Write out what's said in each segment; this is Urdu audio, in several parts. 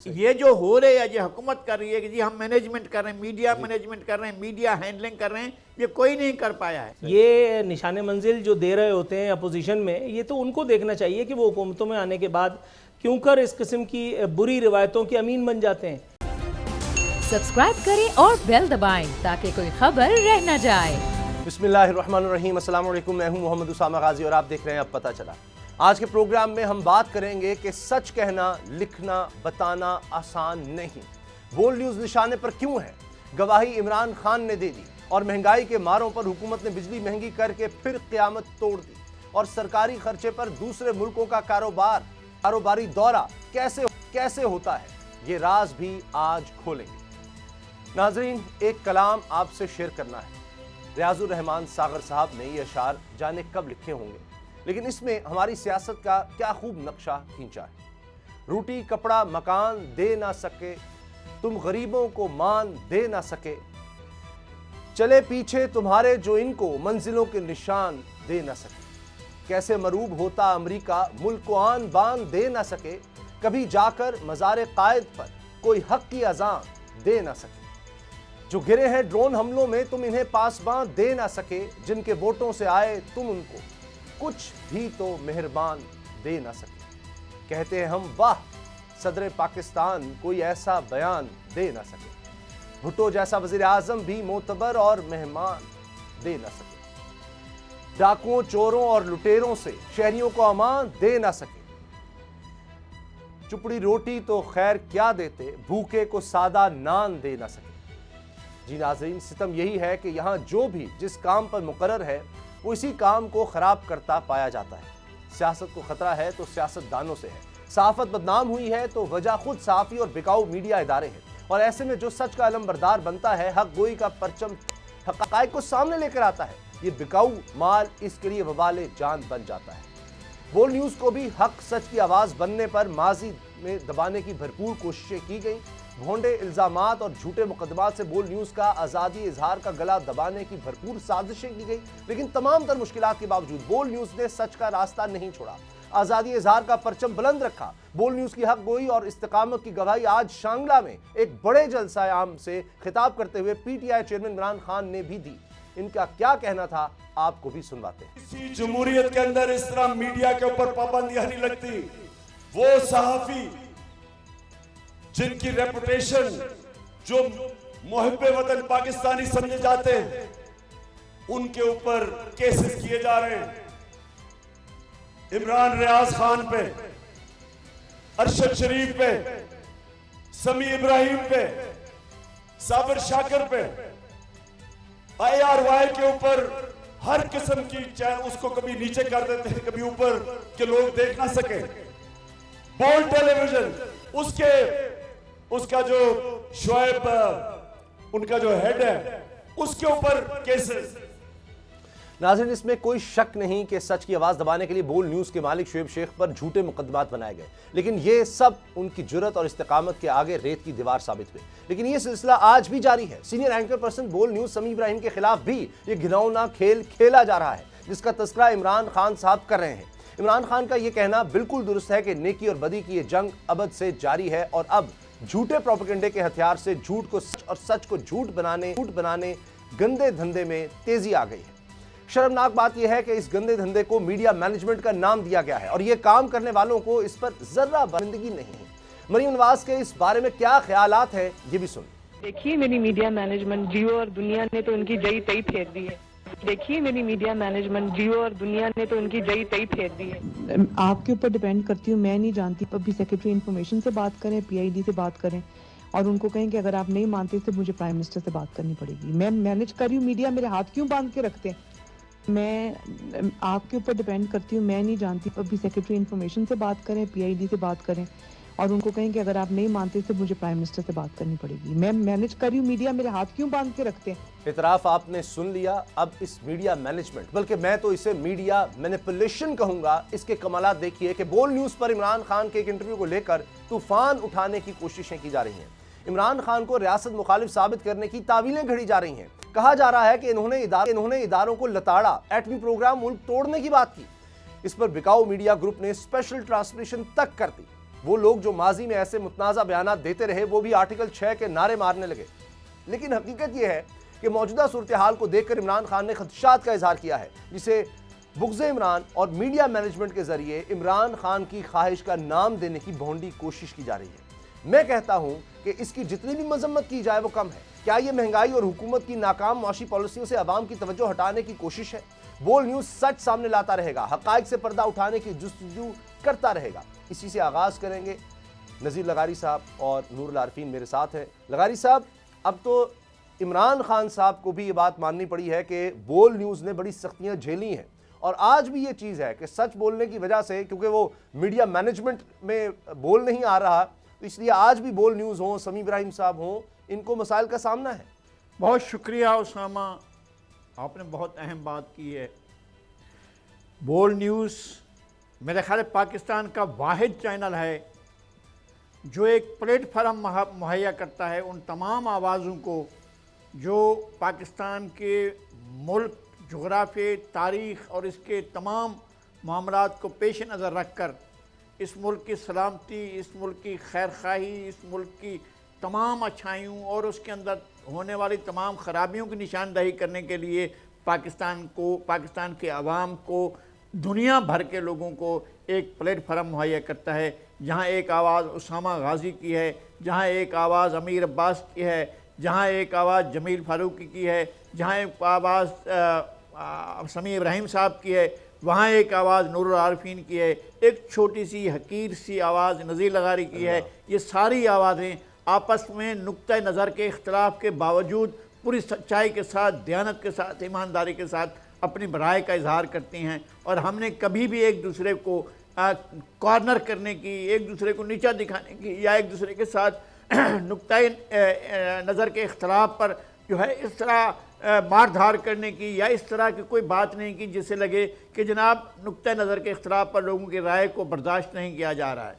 یہ جو ہو رہے ہیں جو حکومت کر رہی ہے کہ جی ہم مینجمنٹ کر رہے ہیں، میڈیا مینجمنٹ کر رہے ہیں، میڈیا ہینڈلنگ کر رہے ہیں، یہ کوئی نہیں کر پایا ہے۔ یہ نشان منزل جو دے رہے ہوتے ہیں اپوزیشن میں، یہ تو ان کو دیکھنا چاہیے کہ وہ حکومتوں میں آنے کے بعد کیوں کر اس قسم کی بری روایتوں کے امین بن جاتے ہیں۔ سبسکرائب کریں اور بیل دبائیں تاکہ کوئی خبر رہ نہ جائے۔ بسم اللہ الرحمن الرحیم۔ السلام علیکم، میں ہوں محمد اسامہ غازی اور آپ دیکھ رہے ہیں اب پتہ چلا۔ آج کے پروگرام میں ہم بات کریں گے کہ سچ کہنا، لکھنا، بتانا آسان نہیں۔ بول نیوز نشانے پر کیوں ہے؟ گواہی عمران خان نے دے دی اور مہنگائی کے ماروں پر حکومت نے بجلی مہنگی کر کے پھر قیامت توڑ دی، اور سرکاری خرچے پر دوسرے ملکوں کا کاروباری دورہ کیسے ہوتا ہے، یہ راز بھی آج کھولیں گے۔ ناظرین، ایک کلام آپ سے شیئر کرنا ہے۔ ریاض الرحمان ساغر صاحب نے یہ اشعار جانے کب لکھے ہوں گے، لیکن اس میں ہماری سیاست کا کیا خوب نقشہ کھینچا ہے۔ روٹی کپڑا مکان دے نہ سکے، تم غریبوں کو مان دے نہ سکے، چلے پیچھے تمہارے جو ان کو منزلوں کے نشان دے نہ سکے۔ کیسے مروب ہوتا امریکہ ملک کو آن بان دے نہ سکے، کبھی جا کر مزار قائد پر کوئی حق کی اذان دے نہ سکے۔ جو گرے ہیں ڈرون حملوں میں تم انہیں پاسباں دے نہ سکے، جن کے ووٹوں سے آئے تم ان کو کچھ بھی تو مہربان دے نہ سکے۔ کہتے ہیں ہم واہ صدر پاکستان کوئی ایسا بیان دے نہ سکے، بھٹو جیسا وزیر اعظم بھی معتبر اور مہمان دے نہ سکے، ڈاکوؤں چوروں اور لٹیروں سے شہریوں کو امان دے نہ سکے، چپڑی روٹی تو خیر کیا دیتے، بھوکے کو سادہ نان دے نہ سکے۔ جی ناظرین، ستم یہی ہے کہ یہاں جو بھی جس کام پر مقرر ہے وہ اسی کام کو خراب کرتا پایا جاتا ہے۔ سیاست کو خطرہ ہے تو سیاست دانوں سے ہے، صحافت بدنام ہوئی ہے تو وجہ خود صحافی اور بکاؤ میڈیا ادارے ہیں، اور ایسے میں جو سچ کا علم بردار بنتا ہے، حق گوئی کا پرچم حقائق کو سامنے لے کر آتا ہے، یہ بکاؤ مال اس کے لیے وبال جان بن جاتا ہے۔ بول نیوز کو بھی حق سچ کی آواز بننے پر ماضی میں دبانے کی بھرپور کوششیں کی گئیں۔ بھونڈے الزامات اور جھوٹے مقدمات سے بول نیوز کا آزادی اظہار کا گلا دبانے کی بھرپور سازشیں کی گئی، لیکن تمام تر مشکلات کے باوجود بول نیوز نے سچ کا راستہ نہیں چھوڑا، آزادی اظہار کا پرچم بلند رکھا۔ بول نیوز کی حق گوئی اور استقامت کی گواہی آج شانگلہ میں ایک بڑے جلسہ عام سے خطاب کرتے ہوئے P T I chairman Imran Khan نے بھی دی۔ ان کا کیا کہنا تھا آپ کو بھی سنواتے ہیں۔ کسی جمہوریت کے اندر اس طرح میڈیا کے اوپر پابندیاں نہیں لگتی۔ وہ صحافی جن کی ریپوٹیشن جو محب وطن پاکستانی سمجھے جاتے ہیں، ان کے اوپر کیسز کیے جا رہے ہیں۔ عمران ریاض خان پہ، ارشد شریف پہ، سمیع ابراہیم پہ، صابر شاکر پہ، آئی آر وائی کے اوپر ہر قسم کی، چاہے اس کو کبھی نیچے کر دیتے ہیں کبھی اوپر کہ لوگ دیکھ نہ سکیں۔ بول ٹیلی ویژن اس کا جو شعیب ان کا جو ہیڈ ہے، اس کے اوپر کیسز۔ ناظرین، اس میں کوئی شک نہیں کہ سچ کی آواز دبانے کے لیے بول نیوز کے مالک شعیب شیخ پر جھوٹے مقدمات بنائے گئے، لیکن یہ سب ان کی جرت اور استقامت کے آگے ریت کی دیوار ثابت ہوئے۔ لیکن یہ سلسلہ آج بھی جاری ہے۔ سینئر اینکر پرسن بول نیوز سمیع ابراہیم کے خلاف بھی یہ گھناؤنا کھیل کھیلا جا رہا ہے، جس کا تذکرہ عمران خان صاحب کر رہے ہیں۔ عمران خان کا یہ کہنا بالکل درست ہے کہ نیکی اور بدی کی یہ جنگ ابد سے جاری ہے، اور اب جھوٹے پروپیگنڈے کے ہتھیار سے جھوٹ کو سچ اور سچ کو جھوٹ بنانے گندے دھندے میں تیزی آ گئی ہے۔ شرمناک بات یہ ہے کہ اس گندے دھندے کو میڈیا مینجمنٹ کا نام دیا گیا ہے، اور یہ کام کرنے والوں کو اس پر ذرہ برندگی نہیں ہے۔ مریم نواز کے اس بارے میں کیا خیالات ہیں، یہ بھی سنیں۔ دیکھیے میری میڈیا مینجمنٹ، جیو اور دنیا نے تو ان کی جئی تئی پھیر دی ہے۔ دیکھیے میری میڈیا مینجمنٹ، جیو اور دنیا نے تو ان کی جئی تئی پھیر دی ہے۔ آپ کے اوپر ڈیپینڈ کرتی ہوں، میں نہیں جانتی۔ ابھی سیکرٹری انفارمیشن سے بات کریں، پی آئی ڈی سے بات کریں، اور ان کو کہیں کہ اگر آپ نہیں مانتے تو مجھے پرائم منسٹر سے بات کرنی پڑے گی۔ میں مینج کر رہی ہوں، میڈیا میرے ہاتھ کیوں باندھ کے رکھتے ہیں؟ میں آپ کے اوپر ڈیپینڈ کرتی ہوں، میں نہیں جانتی۔ ابھی سیکرٹری انفارمیشن سے بات کریں، پی آئی ڈی سے بات کریں، اور ان کو کہیں کہ اگر آپ نہیں مانتے تو مجھے پرائم منسٹر سے بات کرنی پڑے گی۔ میں مینج کر رہی ہوں، میڈیا میرے ہاتھ کیوں باندھ کے رکھتے ہیں؟ اعتراف آپ نے سن لیا۔ اب اس میڈیا مینجمنٹ، بلکہ میں تو اسے میڈیا مینیپولیشن کہوں گا، اس کے کمالات دیکھیے کہ بول نیوز پر عمران خان کے ایک انٹرویو کو لے کر طوفان اٹھانے کی کوششیں کی جا رہی ہیں۔ عمران خان کو ریاست مخالف ثابت کرنے کی تعویلیں گھڑی جا رہی ہیں۔ کہا جا رہا ہے کہ انہوں نے اداروں کو لتاڑا، ایٹمی پروگرام ملک توڑنے کی بات کی۔ اس پر بکاؤ میڈیا گروپ نے اسپیشل ٹرانسلیشن تک کر دی۔ وہ لوگ جو ماضی میں ایسے متنازع بیانات دیتے رہے وہ بھی آرٹیکل 6 کے نعرے مارنے لگے. لیکن حقیقت یہ ہے کہ موجودہ صورتحال کو دیکھ کر عمران خان نے خدشات کا اظہار کیا ہے جسے بغض عمران اور میڈیا مینجمنٹ کے ذریعے عمران خان کی خواہش کا نام دینے کی بھونڈی کوشش کی جا رہی ہے. میں کہتا ہوں کہ اس کی جتنی بھی مذمت کی جائے وہ کم ہے. کیا یہ مہنگائی اور حکومت کی ناکام معاشی پالیسیوں سے عوام کی توجہ ہٹانے کی کوشش ہے؟ بول نیوز سچ سامنے لاتا رہے گا، حقائق سے پردہ اٹھانے کی جستجو کرتا رہے گا. اسی سے آغاز کریں گے. نذیر لغاری صاحب اور نور العارفین میرے ساتھ ہیں. لغاری صاحب، اب تو عمران خان صاحب کو بھی یہ بات ماننی پڑی ہے کہ بول نیوز نے بڑی سختیاں جھیلی ہیں، اور آج بھی یہ چیز ہے کہ سچ بولنے کی وجہ سے، کیونکہ وہ میڈیا مینجمنٹ میں بول نہیں آ رہا، تو اس لیے آج بھی بول نیوز ہوں، سمیع ابراہیم صاحب ہوں، ان کو مسائل کا سامنا ہے. بہت شکریہ اسامہ، آپ نے بہت اہم بات کی ہے. بول نیوز میرے خیال پاکستان کا واحد چینل ہے جو ایک پلیٹ فارم مہیا کرتا ہے ان تمام آوازوں کو جو پاکستان کے ملک، جغرافیے، تاریخ اور اس کے تمام معاملات کو پیش نظر رکھ کر اس ملک کی سلامتی، اس ملک کی خیر خواہی، اس ملک کی تمام اچھائیوں اور اس کے اندر ہونے والی تمام خرابیوں کی نشاندہی کرنے کے لیے پاکستان کے عوام کو، دنیا بھر کے لوگوں کو ایک پلیٹ فارم مہیا کرتا ہے، جہاں ایک آواز اسامہ غازی کی ہے، جہاں ایک آواز امیر عباس کی ہے، جہاں ایک آواز جمیل فاروقی کی ہے، جہاں ایک آواز سمیع ابراہیم صاحب کی ہے، وہاں ایک آواز نور العارفین کی ہے، ایک چھوٹی سی حقیر سی آواز نذیر لغاری کی ہے. یہ ساری آوازیں آپس میں نقطہ نظر کے اختلاف کے باوجود پوری سچائی کے ساتھ، دیانت کے ساتھ، ایمانداری کے ساتھ اپنی رائے کا اظہار کرتی ہیں. اور ہم نے کبھی بھی ایک دوسرے کو کارنر کرنے کی، ایک دوسرے کو نیچا دکھانے کی، یا ایک دوسرے کے ساتھ نقطۂ نظر کے اختلاف پر جو ہے اس طرح مار دھار کرنے کی یا اس طرح کی کوئی بات نہیں کی جس سے لگے کہ جناب نقطۂ نظر کے اختلاف پر لوگوں کی رائے کو برداشت نہیں کیا جا رہا ہے.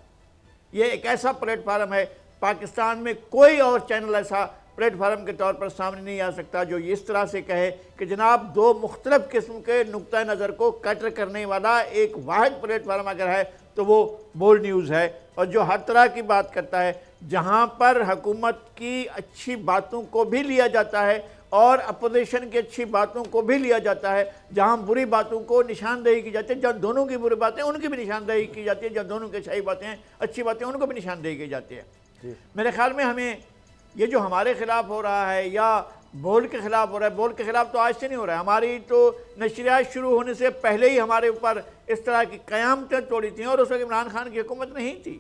یہ ایک ایسا پلیٹ فارم ہے، پاکستان میں کوئی اور چینل ایسا پلیٹ فارم کے طور پر سامنے نہیں آ سکتا جو اس طرح سے کہے کہ جناب دو مختلف قسم کے نقطۂ نظر کو کٹر کرنے والا ایک واحد پلیٹ فارم اگر ہے تو وہ بول نیوز ہے، اور جو ہر طرح کی بات کرتا ہے، جہاں پر حکومت کی اچھی باتوں کو بھی لیا جاتا ہے اور اپوزیشن کی اچھی باتوں کو بھی لیا جاتا ہے، جہاں بری باتوں کو نشاندہی کی جاتی ہے، جہاں دونوں کی بری باتیں ان کی بھی نشاندہی کی جاتی ہے، جہاں دونوں کی اچھی باتیں ان کو بھی نشاندہی کی جاتی ہے. میرے خیال میں ہمیں یہ جو ہمارے خلاف ہو رہا ہے یا بول کے خلاف ہو رہا ہے، بول کے خلاف تو آج سے نہیں ہو رہا ہے، ہماری تو نشریات شروع ہونے سے پہلے ہی ہمارے اوپر اس طرح کی قیامتیں توڑی تھیں، اور اس وقت عمران خان کی حکومت نہیں تھی،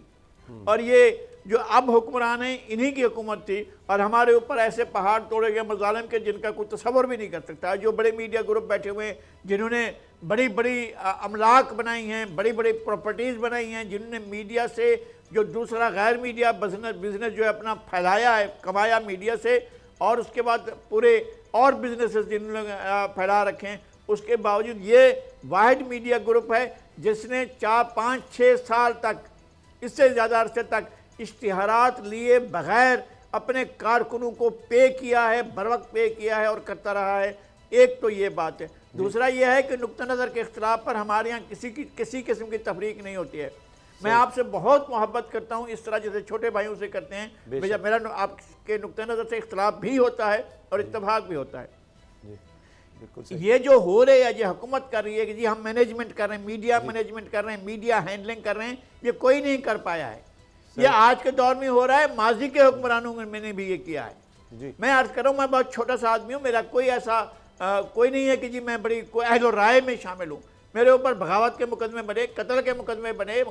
اور یہ جو اب حکمران ہیں انہی کی حکومت تھی، اور ہمارے اوپر ایسے پہاڑ توڑے گئے مظالم کے جن کا کوئی تصور بھی نہیں کر سکتا. جو بڑے میڈیا گروپ بیٹھے ہوئے ہیں جنہوں نے بڑی بڑی املاک بنائی ہیں، بڑی بڑی پراپرٹیز بنائی ہیں، جنہوں نے میڈیا سے جو دوسرا غیر میڈیا بزنس جو ہے اپنا پھیلایا ہے، کمایا میڈیا سے، اور اس کے بعد پورے اور بزنسز جنہوں نے پھیلا رکھے ہیں، اس کے باوجود یہ واحد میڈیا گروپ ہے جس نے 4، 5، 6 سال تک، اس سے زیادہ عرصے تک اشتہارات لیے بغیر اپنے کارکنوں کو پے کیا ہے، بروقت پے کیا ہے اور کرتا رہا ہے. ایک تو یہ بات ہے. دوسرا یہ ہے کہ نقطہ نظر کے اختلاف پر ہمارے یہاں کسی قسم کی تفریق نہیں ہوتی ہے. میں آپ سے بہت محبت کرتا ہوں، اس طرح جیسے چھوٹے بھائیوں سے کرتے ہیں. میرا آپ کے نقطہ نظر سے اختلاف بھی ہوتا ہے اور اتفاق بھی ہوتا ہے. یہ جو ہو رہے ہے، یہ حکومت کر رہی ہے کہ جی ہم مینجمنٹ کر رہے ہیں، میڈیا مینجمنٹ کر رہے ہیں، میڈیا ہینڈلنگ کر رہے ہیں، یہ کوئی نہیں کر پایا ہے. یہ آج کے دور میں ہو رہا ہے، ماضی کے حکمرانوں میں نے بھی یہ کیا ہے. میں عرض کر رہا ہوں، میں بہت چھوٹا سا آدمی ہوں، میرا کوئی ایسا کوئی نہیں ہے کہ جی میں بڑی کوئی اہل و رائے میں شامل ہوں. میرے اوپر بغاوت کے مقدمے بنے، قتل کے مقدمے بنے،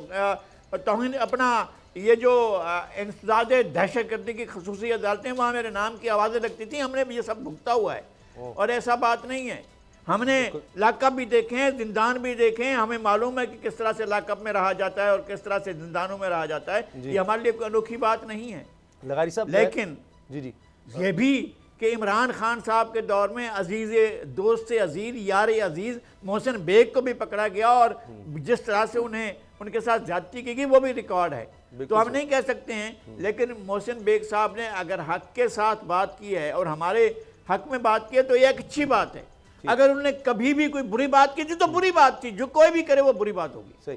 توہین، اپنا یہ جو انسداد دہشت گردی کی خصوصی عدالتیں وہاں میرے نام کی آوازیں لگتی تھیں، ہم نے بھی یہ سب بھگتا ہوا ہے. اور ایسا بات نہیں ہے، ہم نے لاک اپ بھی دیکھے ہیں، زندان بھی دیکھے ہیں، ہمیں معلوم ہے کہ کس طرح سے لاک اپ میں رہا جاتا ہے اور کس طرح سے زندانوں میں رہا جاتا ہے. یہ ہمارے لیے کوئی انوکھی بات نہیں ہے. لغاری صاحب، لیکن یہ بھی کہ عمران خان صاحب کے دور میں عزیز دوست عزیز، یار عزیز محسن بیگ کو بھی پکڑا گیا، اور جس طرح سے ان کے ساتھ زیادتی کی گئی وہ بھی ریکارڈ ہے. تو ہم نہیں کہہ سکتے ہیں، لیکن محسن بیگ صاحب نے اگر حق کے ساتھ بات کی ہے اور ہمارے حق میں بات کی ہے تو یہ ایک اچھی بات ہے. اگر انہوں نے کبھی بھی کوئی بری بات کی تھی تو بری بات تھی، جو کوئی بھی کرے وہ بری بات ہوگی. صحیح.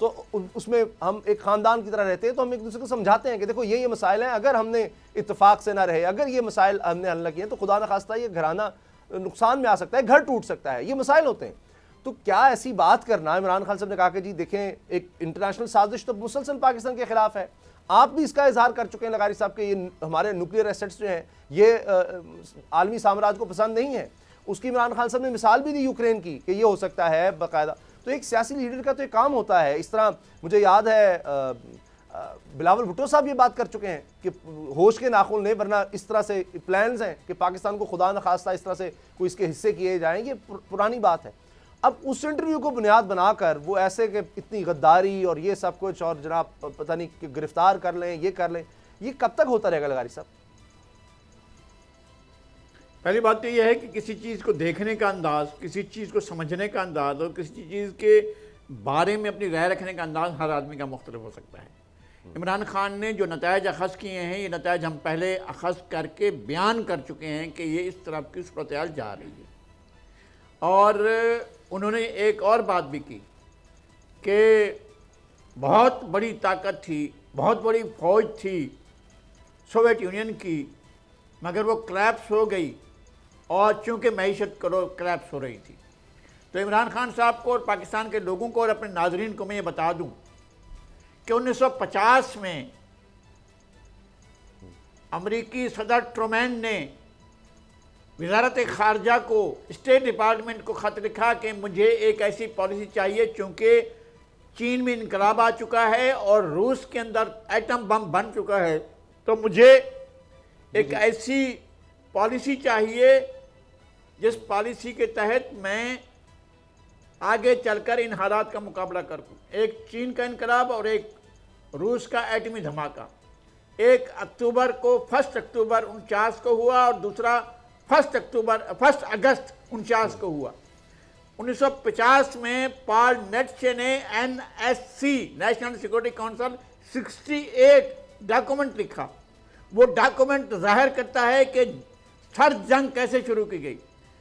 تو اس میں ہم ایک خاندان کی طرح رہتے ہیں, تو ہم ایک دوسرے کو سمجھاتے ہیں کہ دیکھو یہ مسائل ہیں, اگر ہم نے اتفاق سے نہ رہے, اگر یہ مسائل ہم نے حل نہ کیے تو خدا نخواستہ یہ گھرانہ نقصان میں آ سکتا ہے, گھر ٹوٹ سکتا ہے, یہ مسائل ہوتے ہیں. تو کیا ایسی بات کرنا, عمران خان صاحب نے کہا کہ جی دیکھیں ایک انٹرنیشنل سازش تو مسلسل پاکستان کے خلاف ہے, آپ بھی اس کا اظہار کر چکے ہیں لغاری صاحب کہ یہ ہمارے نیوکلیئر ایسٹس جو ہیں یہ عالمی سامراج کو پسند نہیں ہے. اس کی عمران خان صاحب نے مثال بھی دی یوکرین کی کہ یہ ہو سکتا ہے باقاعدہ. تو ایک سیاسی لیڈر کا تو ایک کام ہوتا ہے. اس طرح مجھے یاد ہے بلاول بھٹو صاحب یہ بات کر چکے ہیں کہ ہوش کے ناخن نے, ورنہ اس طرح سے پلانز ہیں کہ پاکستان کو خدا نخواستہ اس طرح سے کوئی اس کے حصے کیے جائیں, یہ پرانی بات ہے. اب اس انٹرویو کو بنیاد بنا کر وہ ایسے کہ اتنی غداری اور یہ سب کچھ, اور جناب پتہ نہیں کہ گرفتار کر لیں, یہ کر لیں, یہ کب تک ہوتا رہے گا لغاری صاحب؟ پہلی بات تو یہ ہے کہ کسی چیز کو دیکھنے کا انداز, کسی چیز کو سمجھنے کا انداز اور کسی چیز کے بارے میں اپنی رائے رکھنے کا انداز ہر آدمی کا مختلف ہو سکتا ہے. عمران خان نے جو نتائج اخذ کیے ہیں, یہ نتائج ہم پہلے اخذ کر کے بیان کر چکے ہیں کہ یہ اس طرح کی صورتحال جا رہی ہے. اور انہوں نے ایک اور بات بھی کی کہ بہت بڑی طاقت تھی, بہت بڑی فوج تھی سوویت یونین کی, مگر وہ کلیپس ہو گئی, اور چونکہ معیشت کلیپس ہو رہی تھی. تو عمران خان صاحب کو اور پاکستان کے لوگوں کو اور اپنے ناظرین کو میں یہ بتا دوں کہ 1950 میں امریکی صدر ٹرومین نے وزارت خارجہ کو, اسٹیٹ ڈپارٹمنٹ کو خط لکھا کہ مجھے ایک ایسی پالیسی چاہیے, چونکہ چین میں انقلاب آ چکا ہے اور روس کے اندر ایٹم بم بن چکا ہے, تو مجھے ایک ایسی پالیسی چاہیے جس پالیسی کے تحت میں آگے چل کر ان حالات کا مقابلہ کروں. ایک چین کا انقلاب اور ایک روس کا ایٹمی دھماکہ, ایک اکتوبر کو 1 اکتوبر 49 کو ہوا اور دوسرا 1 اگست 49 کو ہوا. 1950 میں پال نیٹشے نے NSC national security council 68 document لکھا. وہ ڈاکومنٹ ظاہر کرتا ہے کہ سرد جنگ کیسے شروع کی گئی.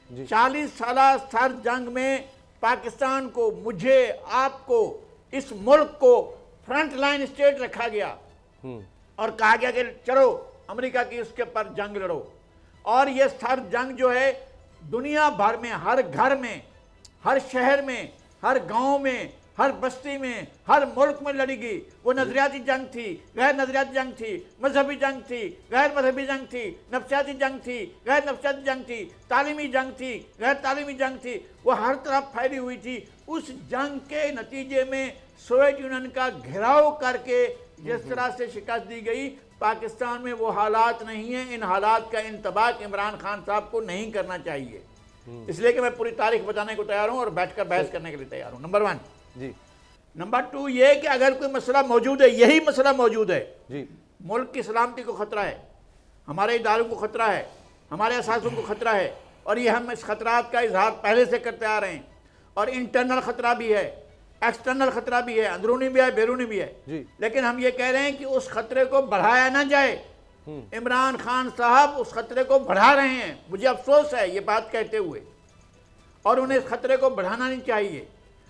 40 سالہ سرد جنگ میں پاکستان کو, مجھے, آپ کو, اس ملک کو فرنٹ لائن اسٹیٹ رکھا گیا اور کہا گیا کہ چلو امریکہ کی اس کے پر جنگ لڑو. اور یہ سرد جنگ جو ہے دنیا بھر میں, ہر گھر میں, ہر شہر میں, ہر گاؤں میں, ہر بستی میں, ہر ملک میں لڑی گئی. وہ نظریاتی جنگ تھی, غیر نظریاتی جنگ تھی, مذہبی جنگ تھی, غیر مذہبی جنگ تھی, نفسیاتی جنگ تھی, غیر نفسیاتی جنگ تھی, تعلیمی جنگ تھی, غیر تعلیمی جنگ تھی. وہ ہر طرف پھیلی ہوئی تھی. اس جنگ کے نتیجے میں سوویت یونین کا گھیراؤ کر کے جس طرح سے شکست دی گئی, پاکستان میں وہ حالات نہیں ہیں. ان حالات کا انتباہ عمران خان صاحب کو نہیں کرنا چاہیے. اس لیے کہ میں پوری تاریخ بتانے کو تیار ہوں اور بیٹھ کر بحث کرنے کے لیے تیار ہوں. نمبر 1. جی. نمبر 2 یہ کہ اگر کوئی مسئلہ موجود ہے, یہی مسئلہ موجود ہے, جی, ملک کی سلامتی کو خطرہ ہے, ہمارے اداروں کو خطرہ ہے, ہمارے اثاثوں کو خطرہ ہے, اور یہ ہم اس خطرات کا اظہار پہلے سے کرتے آ رہے ہیں. اور انٹرنل خطرہ بھی ہے, ایکسٹرنل خطرہ بھی ہے, اندرونی بھی ہے, بیرونی بھی ہے. جی. لیکن ہم یہ کہہ رہے ہیں کہ اس خطرے کو بڑھایا نہ جائے. عمران خان صاحب اس خطرے کو بڑھا رہے ہیں. مجھے افسوس ہے یہ بات کہتے ہوئے, اور انہیں اس خطرے کو بڑھانا نہیں چاہیے.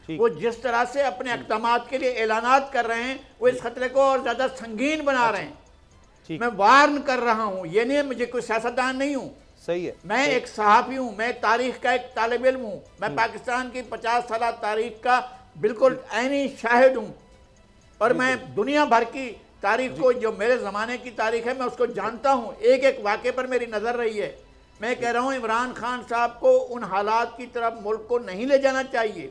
وہ جس طرح سے اپنے اقدامات کے لیے اعلانات کر رہے ہیں, وہ اس خطرے کو اور زیادہ سنگین بنا رہے ہیں. میں وارن کر رہا ہوں, یہ نہیں مجھے کوئی سیاستدان نہیں ہوں, صحیح ہے, میں ایک صحافی ہوں, میں تاریخ کا ایک طالب علم ہوں, میں پاکستان کی 50 سالہ تاریخ کا بالکل عینی شاہد ہوں, اور میں دنیا بھر کی تاریخ کو, جو میرے زمانے کی تاریخ ہے, میں اس کو جانتا ہوں. ایک ایک واقعے پر میری نظر رہی ہے. میں کہہ رہا ہوں عمران خان صاحب کو ان حالات کی طرف ملک کو نہیں لے جانا چاہیے.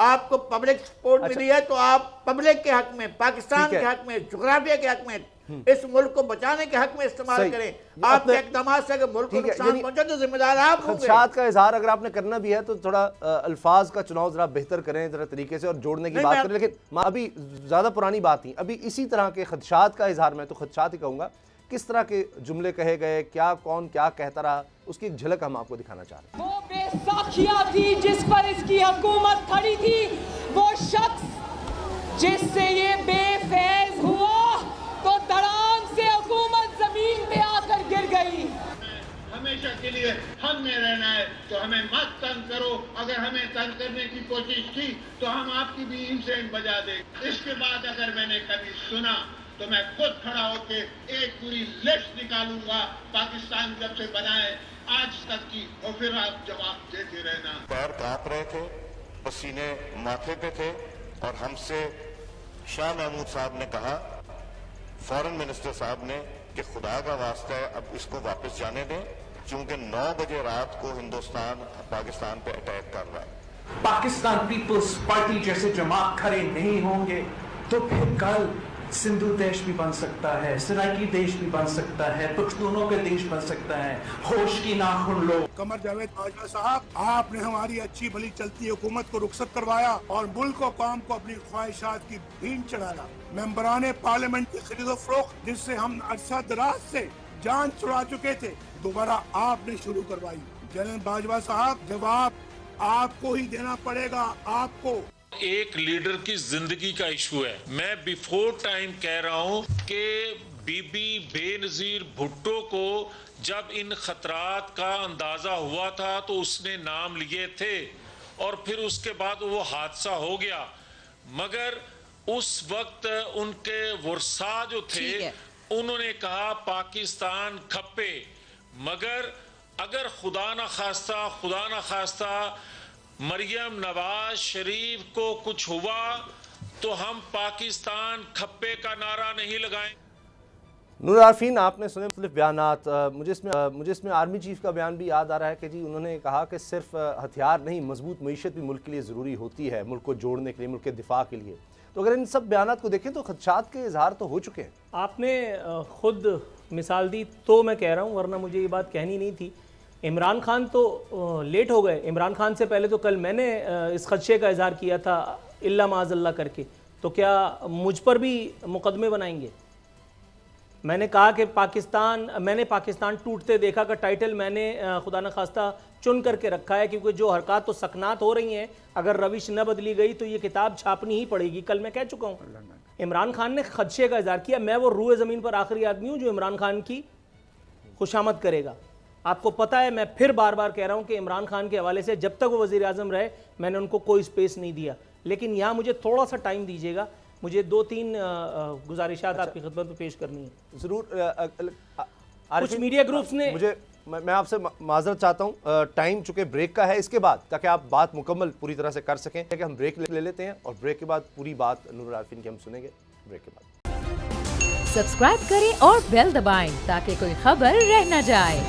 آپ کو پبلک سپورٹ ملی ہے تو آپ پبلک کے حق میں, پاکستان کے حق میں, جغرافیہ کے حق میں, اس ملک کو بچانے کے حق میں استعمال کریں. آپ کے اقدامات سے اگر ملک کو نقصان پہنچے تو ذمہ دار آپ ہوں گے. خدشات کا اظہار اگر آپ نے کرنا بھی ہے تو تھوڑا الفاظ کا چناؤ ذرا بہتر کریں, ذرا طریقے سے, اور جوڑنے کی بات کریں. لیکن ابھی زیادہ پرانی بات نہیں, ابھی اسی طرح کے خدشات کا اظہار, میں تو خدشات ہی کہوں گا, کس طرح کے جملے کہے گئے, کیا کون کیا کہتا رہا, اس کی ایک جھلک ہم آپ کو دکھانا چاہ رہے ہیں. وہ بے ساکھیہ تھی جس پر اس کی حکومت کھڑی تھی, وہ شخص جس سے یہ بے فیض ہوا تو دڑام سے حکومت زمین پہ آ کر گر گئی. ہمیشہ کے لیے ہم میں رہنا ہے، تو ہمیں مت تنگ کرو. اگر ہمیں تنگ کرنے کی کوشش کی تو ہم آپ کی بھی انسین بجا دیں. اس کے بعد اگر میں نے کبھی سنا تو میں خود کھڑا ہو کے ایک پوری لسٹ نکالوں گا. پاکستان جب سے بنا ہے آج تک کی، اور پھر آپ جواب دیتے رہنا. پیر کانپ رہے تھے، پسینے ماتھے پہ تھے، اور ہم سے شاہ محمود صاحب نے کہا، فارن منسٹر صاحب نے، کہ خدا کا واسطہ ہے اب اس کو واپس جانے دیں، چونکہ 9 بجے رات کو ہندوستان پاکستان پہ اٹیک کر رہا ہے. پاکستان پیپلز پارٹی جیسے جماعت کھڑے نہیں ہوں گے تو پھر کل سندھو دیش بھی بن سکتا ہے، سرائکی دیش بھی بن سکتا ہے، پختونوں کا دیش بن سکتا ہے. ہوش کی ناخن لو. قمر جاوید باجوہ صاحب، آپ نے ہماری اچھی بھلی چلتی حکومت کو رخصت کروایا اور ملک و قوم کو اپنی خواہشات کی بھین چڑھایا. ممبران پارلیمنٹ کی خرید و فروخت جس سے ہم عرصہ دراز سے جان چھڑا چکے تھے، دوبارہ آپ نے شروع کروائی. جنرل باجوہ صاحب، جواب آپ کو ہی دینا پڑے گا. آپ کو ایک لیڈر کی زندگی کا ایشو ہے. میں بیفور ٹائم کہہ رہا ہوں کہ بی بی بے نظیر بھٹو کو جب ان خطرات کا اندازہ ہوا تھا تو اس نے نام لیے تھے، اور پھر اس کے بعد وہ حادثہ ہو گیا. مگر اس وقت ان کے ورثاء جو تھے انہوں نے کہا پاکستان کھپے. مگر اگر خدا نہ خواستہ مریم نواز شریف کو کچھ ہوا تو ہم پاکستان کھپے کا نعرہ نہیں لگائیں. نور عارفین، آپ نے سنے مختلف بیانات. مجھے اس میں آرمی چیف کا بیان بھی یاد آ رہا ہے کہ جی انہوں نے کہا کہ صرف ہتھیار نہیں، مضبوط معیشت بھی ملک کے لیے ضروری ہوتی ہے، ملک کو جوڑنے کے لیے، ملک کے دفاع کے لیے. تو اگر ان سب بیانات کو دیکھیں تو خدشات کے اظہار تو ہو چکے ہیں. آپ نے خود مثال دی تو میں کہہ رہا ہوں، ورنہ مجھے یہ بات کہنی نہیں تھی. عمران خان تو لیٹ ہو گئے. عمران خان سے پہلے تو کل میں نے اس خدشے کا اظہار کیا تھا اللہ معاذ اللہ کر کے. تو کیا مجھ پر بھی مقدمے بنائیں گے؟ میں نے کہا کہ میں نے پاکستان ٹوٹتے دیکھا کا ٹائٹل میں نے خدا نخواستہ چن کر کے رکھا ہے، کیونکہ جو حرکات و سکنات ہو رہی ہیں اگر روش نہ بدلی گئی تو یہ کتاب چھاپنی ہی پڑے گی. کل میں کہہ چکا ہوں. عمران خان نے خدشے کا اظہار کیا. میں وہ روئے زمین پر آخری آدمی ہوں جو عمران خان کی خوشامد کرے گا. آپ کو پتہ ہے، میں پھر بار بار کہہ رہا ہوں کہ عمران خان کے حوالے سے جب تک وہ وزیر اعظم رہے میں نے ان کو کوئی سپیس نہیں دیا. لیکن یہاں مجھے تھوڑا سا ٹائم دیجیے گا، مجھے 2-3 گزارشات آپ کی خدمت میں پیش کرنی ہے. ضرور. کچھ میڈیا گروپس نے میں آپ سے معذرت چاہتا ہوں، ٹائم چونکہ بریک کا ہے، اس کے بعد تاکہ آپ بات مکمل پوری طرح سے کر سکیں کہ ہم بریک لے لیتے ہیں، اور بریک کے بعد پوری بات نور عارفین کی ہم سنیں گے. بریک کے بعد سبسکرائب کریں اور بیل دبائیں تاکہ کوئی خبر رہ نہ جائے.